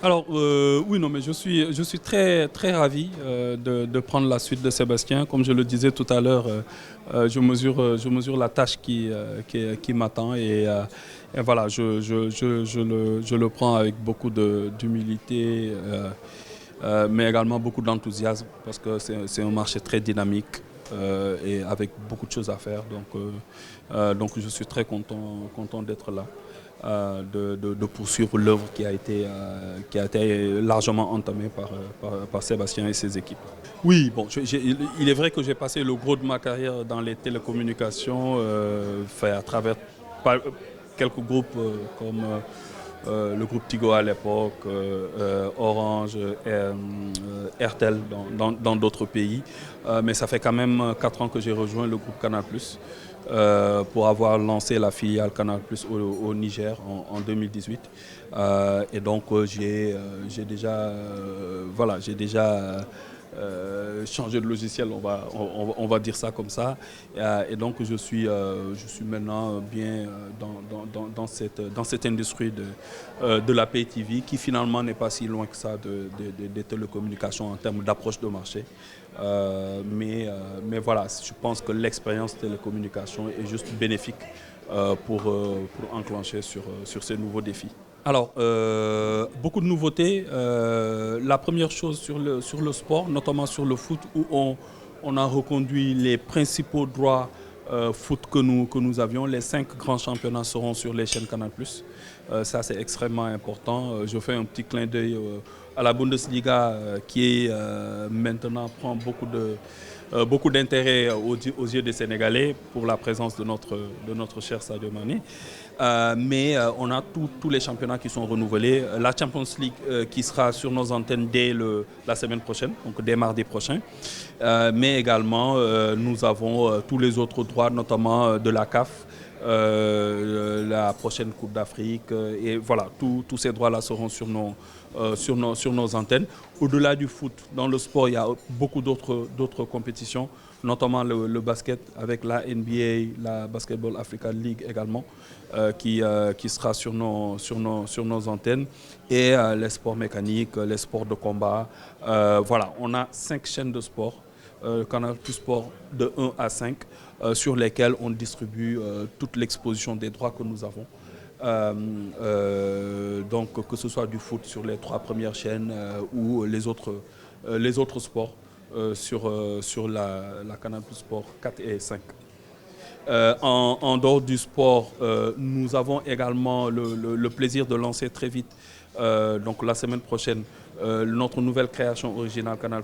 Alors, oui, non, mais je suis très, très ravi de prendre la suite de Sébastien. Comme je le disais tout à l'heure, je mesure la tâche qui m'attend et voilà, je le prends avec beaucoup d'humilité, mais également beaucoup d'enthousiasme parce que c'est un marché très dynamique et avec beaucoup de choses à faire. Donc je suis très content d'être là. De poursuivre l'œuvre qui a été largement entamée par Sébastien et ses équipes. Oui, bon, il est vrai que j'ai passé le gros de ma carrière dans les télécommunications, fait à travers quelques groupes comme le groupe Tigo à l'époque, Orange, Airtel dans d'autres pays. Mais ça fait quand même 4 ans que j'ai rejoint le groupe Canal+. Pour avoir lancé la filiale Canal+ au Niger en 2018. Et donc j'ai déjà, voilà, j'ai déjà changé de logiciel, on va dire ça comme ça. Et donc je suis maintenant bien dans cette industrie de la Pay TV qui finalement n'est pas si loin que ça des télécommunications en termes d'approche de marché. Mais voilà, je pense que l'expérience télécommunication est juste bénéfique pour enclencher sur ces nouveaux défis. Alors, beaucoup de nouveautés. La première chose sur le sport, notamment sur le foot, où on a reconduit les principaux droits foot que nous avions. Les 5 grands championnats seront sur les chaînes Canal+. Ça, c'est extrêmement important. Je fais un petit clin d'œil à la Bundesliga qui maintenant prend beaucoup d'intérêt aux yeux des Sénégalais pour la présence de notre cher Sadio Mané. Mais on a tous les championnats qui sont renouvelés. La Champions League qui sera sur nos antennes dès la semaine prochaine, donc dès mardi prochain. Mais également, nous avons tous les autres droits, notamment de la CAF, la prochaine Coupe d'Afrique. Et voilà, tous ces droits-là seront sur nos antennes. Au-delà du foot, dans le sport, il y a beaucoup d'autres compétitions, notamment le basket avec la NBA, la Basketball Africa League également, qui sera sur nos antennes, et les sports mécaniques, les sports de combat. Voilà, on a 5 chaînes de sport, Canal+ Sport de 1 à 5, sur lesquelles on distribue toute l'exposition des droits que nous avons. Donc que ce soit du foot sur les 3 premières chaînes ou les autres sports sur la Canal+ Sport 4 et 5. En dehors du sport, nous avons également le plaisir de lancer très vite, donc la semaine prochaine, notre nouvelle création originale Canal+,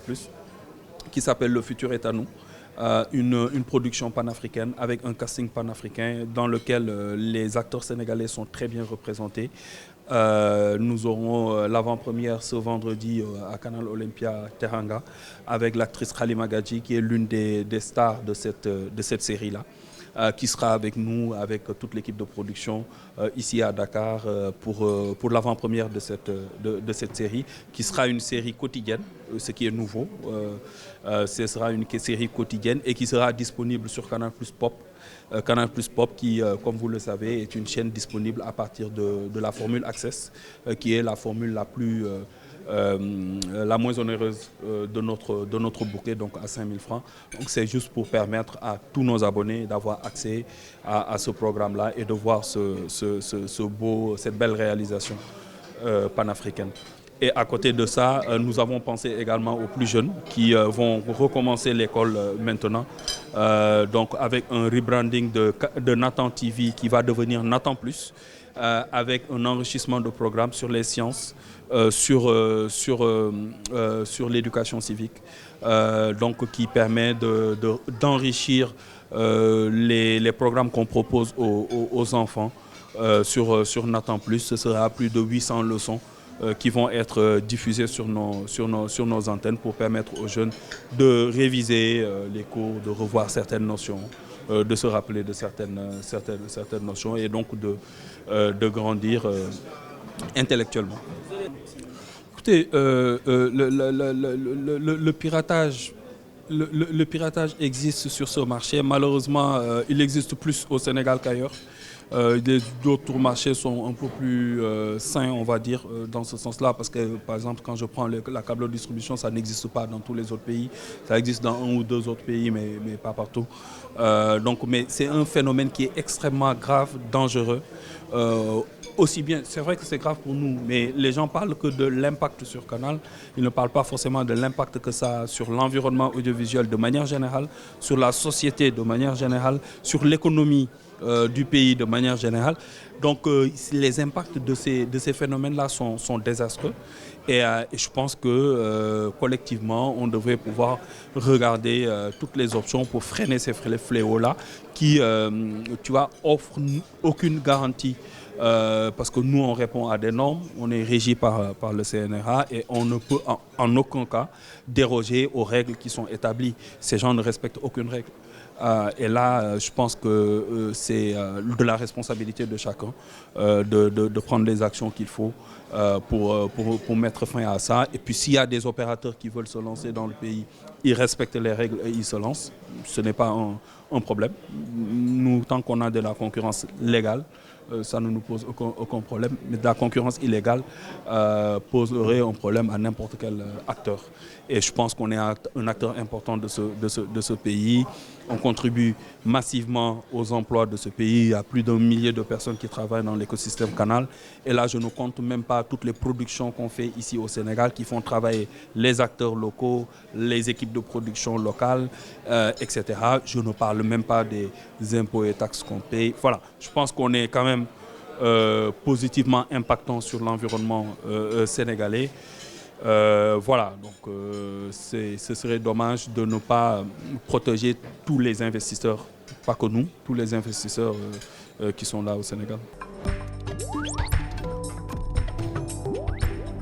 qui s'appelle Le Futur est à nous. Une production panafricaine avec un casting panafricain dans lequel les acteurs sénégalais sont très bien représentés. Nous aurons l'avant-première ce vendredi à Canal Olympia Teranga avec l'actrice Halima Gadji qui est l'une des stars de cette série-là. Qui sera avec nous, avec toute l'équipe de production ici à Dakar pour l'avant-première de cette série, qui sera une série quotidienne, ce qui est nouveau. Ce sera une série quotidienne et qui sera disponible sur Canal+ Pop. Canal+ Pop qui, comme vous le savez, est une chaîne disponible à partir de la formule Access, qui est la formule la moins onéreuse de notre bouquet, donc à 5 000 francs. Donc c'est juste pour permettre à tous nos abonnés d'avoir accès à ce programme-là et de voir cette belle réalisation panafricaine. Et à côté de ça, nous avons pensé également aux plus jeunes qui vont recommencer l'école maintenant. Donc avec un rebranding de Nathan TV qui va devenir Nathan Plus, avec un enrichissement de programmes sur les sciences, sur l'éducation civique, donc qui permet d'enrichir les programmes qu'on propose aux enfants sur Nathan Plus. Ce sera plus de 800 leçons qui vont être diffusées sur nos antennes pour permettre aux jeunes de réviser les cours, de revoir certaines notions, de se rappeler de certaines notions et donc de grandir intellectuellement. Écoutez, le piratage, Le piratage existe sur ce marché. Malheureusement, il existe plus au Sénégal qu'ailleurs. D'autres marchés sont un peu plus sains, on va dire, dans ce sens-là, parce que, par exemple, quand je prends la câble de distribution, ça n'existe pas dans tous les autres pays. Ça existe dans un ou deux autres pays, mais pas partout. Mais c'est un phénomène qui est extrêmement grave, dangereux. Aussi bien, c'est vrai que c'est grave pour nous, mais les gens parlent que de l'impact sur Canal. Ils ne parlent pas forcément de l'impact que ça a sur l'environnement audiovisuel de manière générale, sur la société de manière générale, sur l'économie du pays de manière générale. Donc les impacts de ces phénomènes-là sont désastreux. Et je pense que collectivement, on devrait pouvoir regarder toutes les options pour freiner ces fléaux-là qui, tu vois, offrent aucune garantie. Parce que nous, on répond à des normes, on est régi par le CNRA et on ne peut en aucun cas déroger aux règles qui sont établies. Ces gens ne respectent aucune règle. Et là, je pense que c'est de la responsabilité de chacun de prendre les actions qu'il faut pour mettre fin à ça. Et puis s'il y a des opérateurs qui veulent se lancer dans le pays, ils respectent les règles et ils se lancent. Ce n'est pas un problème. Nous, tant qu'on a de la concurrence légale, ça ne nous pose aucun problème. Mais de la concurrence illégale poserait un problème à n'importe quel acteur. Et je pense qu'on est un acteur important de ce pays. On contribue massivement aux emplois de ce pays. Il y a plus d'1 millier de personnes qui travaillent dans l'écosystème Canal. Et là, je ne compte même pas toutes les productions qu'on fait ici au Sénégal qui font travailler les acteurs locaux, les équipes de production locales, etc. Je ne parle même pas des impôts et taxes qu'on paye. Voilà, je pense qu'on est quand même positivement impactant sur l'environnement sénégalais. Voilà, donc ce serait dommage de ne pas protéger tous les investisseurs, pas que nous, tous les investisseurs qui sont là au Sénégal.